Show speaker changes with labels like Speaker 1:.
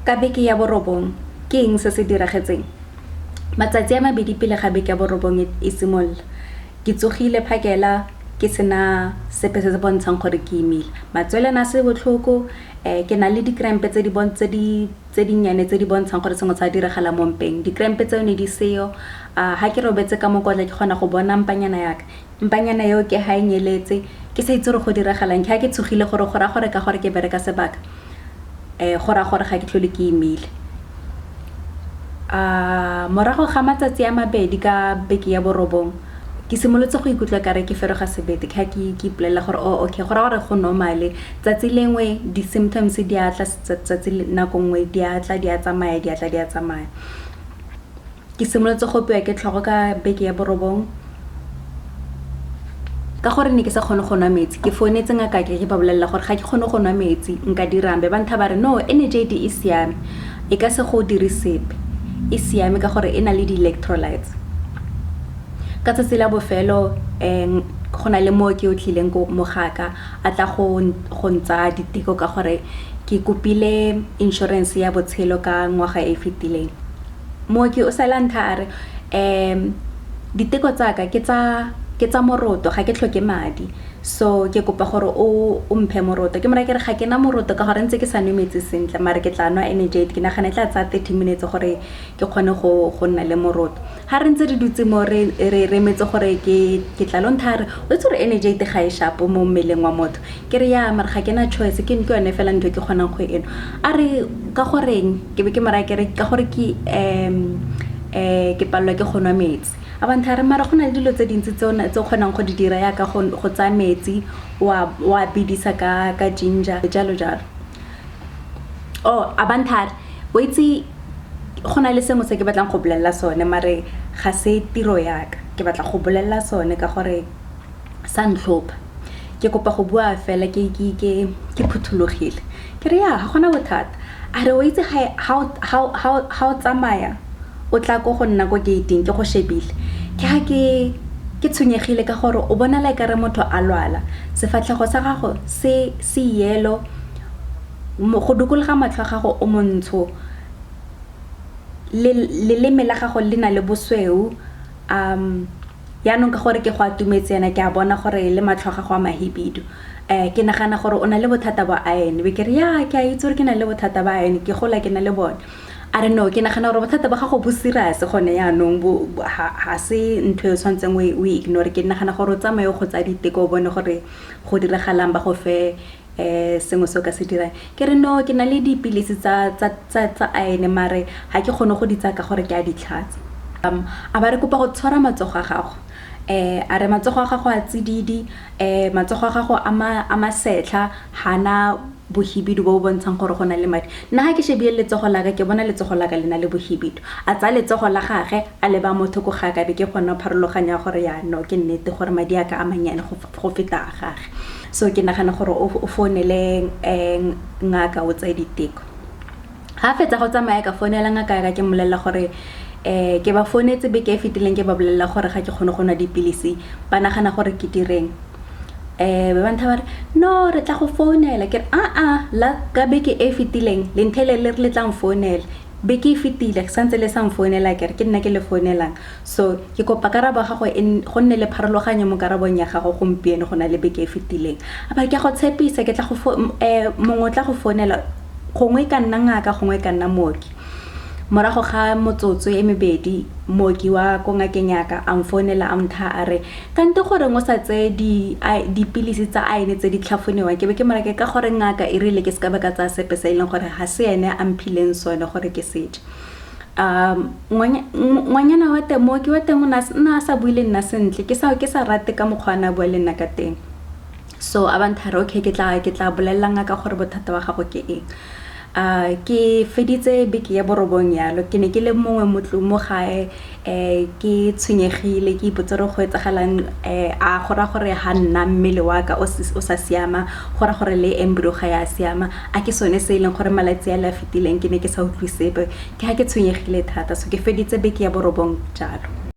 Speaker 1: ka beke ya borobong ke eng se se diragetseng. Matsatsi a mabedi pele ga beke ya borobong e simolola ke tsogile phakela ke sena sepe se se bontshang gore ke imile, matswele na se botlhoko, ke na le di-cramp tse di nnyane tse di bontshang gore sengwe sa diragala mo mpeng. Di-cramp tseo ne di seo, ha ke robetse ka mokotla ke kgona go bona mpanyana yaka. Mpanyana eo ke ha e nyeletse ke sa itse go diragalang, ke ha ke tsogile gore ka gore ke bereka sebaka gore ga ke tlhole ke imile. Morago ga matsatsi a mabedi ka beke ya borobong ke simolotse go ikutlwa kare ke feroga sebete, ka ke ipolelela gore okay gore go normale. Tsatsi lengwe di symptoms di atla, tsatsi nako nngwe di atla di a tsamaya. Ke simolotse go opiwa ke tlhogo ka beke ya borobong ka gore ne ke sa kgone go nwa metsi. Ke founetse ngaka ke ba bolelela gore ga ke kgone go nwa metsi nka dirang. Ba ntha ba re no, NJD e siame, e ka se go dire sepe, e siame ka gore e na le di-electrolytes. Ka tsatsi la bofelo go na le mo ke o tlileng go mogaka a tla go ntsha diteko ka gore ke kopile insurance ya botshelo ka ngwaga e fetileng. Mo ke o sala ntha a re diteko tsaka ke tsa moroto, ga ke tlhoke madi, so ke kopa gore o mphe moroto. Ke mara ke re ga ke na moroto ka gore ntse ke sa nwe metsi sentle, mara ke tla nwa energy. Ke nagana tla tsa 30 minutes gore ke kgone go nna le moroto. Ha re ntse re dutse mo re metse gore ke tla lo nthare o itse gore energy ga e shapo mo mmeleng wa motho. Ke re ya mara ga ke na choice, ke yone fela ntho ke kgonang go eno. A re ka goreng ke be ke mara ke re ka gore ke palelwa ke go nwa metsi. A bantha re mara go na le dilo tse dintsi tse kgonang go di dira ya ka go tsa metsi wa bidisa ka ginger jalo. A bantha o itse go na le sengwe se ke batlang go bolella sone, mare ga se tiro yaka. Ke batla go bolella sone ka gore sa ntlhopha. Ke kopa go bua fela ke phuthulogile. Ke re ya ga gona bothata. A re o itse how tsamaya o tla go nna go gating ke go shebile, ke ha ke tshwenyegile ka gore o bona la ekare motho a lwala, sefatlhego sa gago se yellow, go dukologa matlho a gago o montsho, leleme la gago le na le bosweu. Yaanong ka gore ke go atumetse yana ke a bona gore le matlho a gago a mahibidu. Ke nagana gore o na le bothata ba iron. Be ke re ya ke a itse gore ke na le bothata ba iron, ke gola ke na le bone. A re no, ke nagana gore bothata ba gago bo serious gone yaanong ha se ntho e tshwantseng o ignore. Ke nagana gore o tsamaye go tsa diteko o bone gore go diragalang ba go fe sengwe se o ka se dirang. Ke re no, ke na le dipilisi tsa iron mare ha ke kgone go di tsaya ka gore ke a ditlhatsa. A ba re kopa go tshwara matsogo a gago. A re matsogo a gago a tsididi, matsogo a gago a masetlha, hana bohibidu bo bontshang gore go na le madi. Nna ha ke shebile letsogo la ka ke bona letsogo la ka le na le bohibidu. A tsa letsogo la gage a le ba motho go ga ka be ke gona pharologanya gore ya no ke nnete gore madi a ka a manyane go feta a gage. So ke nagana gore o founele ngaka o tsa diteko. Ha fetsa go tsamaya ka founela ngaka ka ke mmolella gore ke ba founetse beke e fetileng ke ba bolelela gore ga ke kgone go nwa dipilisi, ba nagana gore ke direng. Ba ntha ba re no, re tla go founela. Ke la ka beke e fetileng le nthele le tlang founela beke e fetile ke santse le sang founela ke nna ke le founelang. So ke kopa karabo ga go nne le pharologanyo mo karabong ya gago gompieno go na le beke e fetileng. A ba ke go tshepisa ke tla go mongwe tla go founela, gongwe ka nna ngaka gongwe ka nna mooki. Morago ga motsotso e mebedi mooki wa ko ngakeng yaka a mfounela a ntha a re kante gore ngo sa tse dipilisi tsa iron tse di tlhafoniwa. Ke be ke mara ke ka gore ngaka e rile ke ska ba ka tsa sepe sa ileng gore ha se ene a mphileng sone gore ke setse. Ngwanyana wa teng mooki wa teng nna sa buile nna sentle, ke sa rate ka mokgwana bua le nna ka teng. So a bantha re okay ke tla bolella ngaka gore bothata ba gago ke eng. Ke feditse beke ya borobong yalo, ke ne ke le mongwe motlo mo gae ke tshwenyegile ke ipotse re go etsagalang a gore ha nna mmele wa ka o sa siama, gore le embryo ga ya siama. A ke sone se ileng gore malatsi a la fetileng ke ne ke sa utlwe sepe, ke ha ke tshwenyegile thata. So ke feditse beke ya borobong jalo.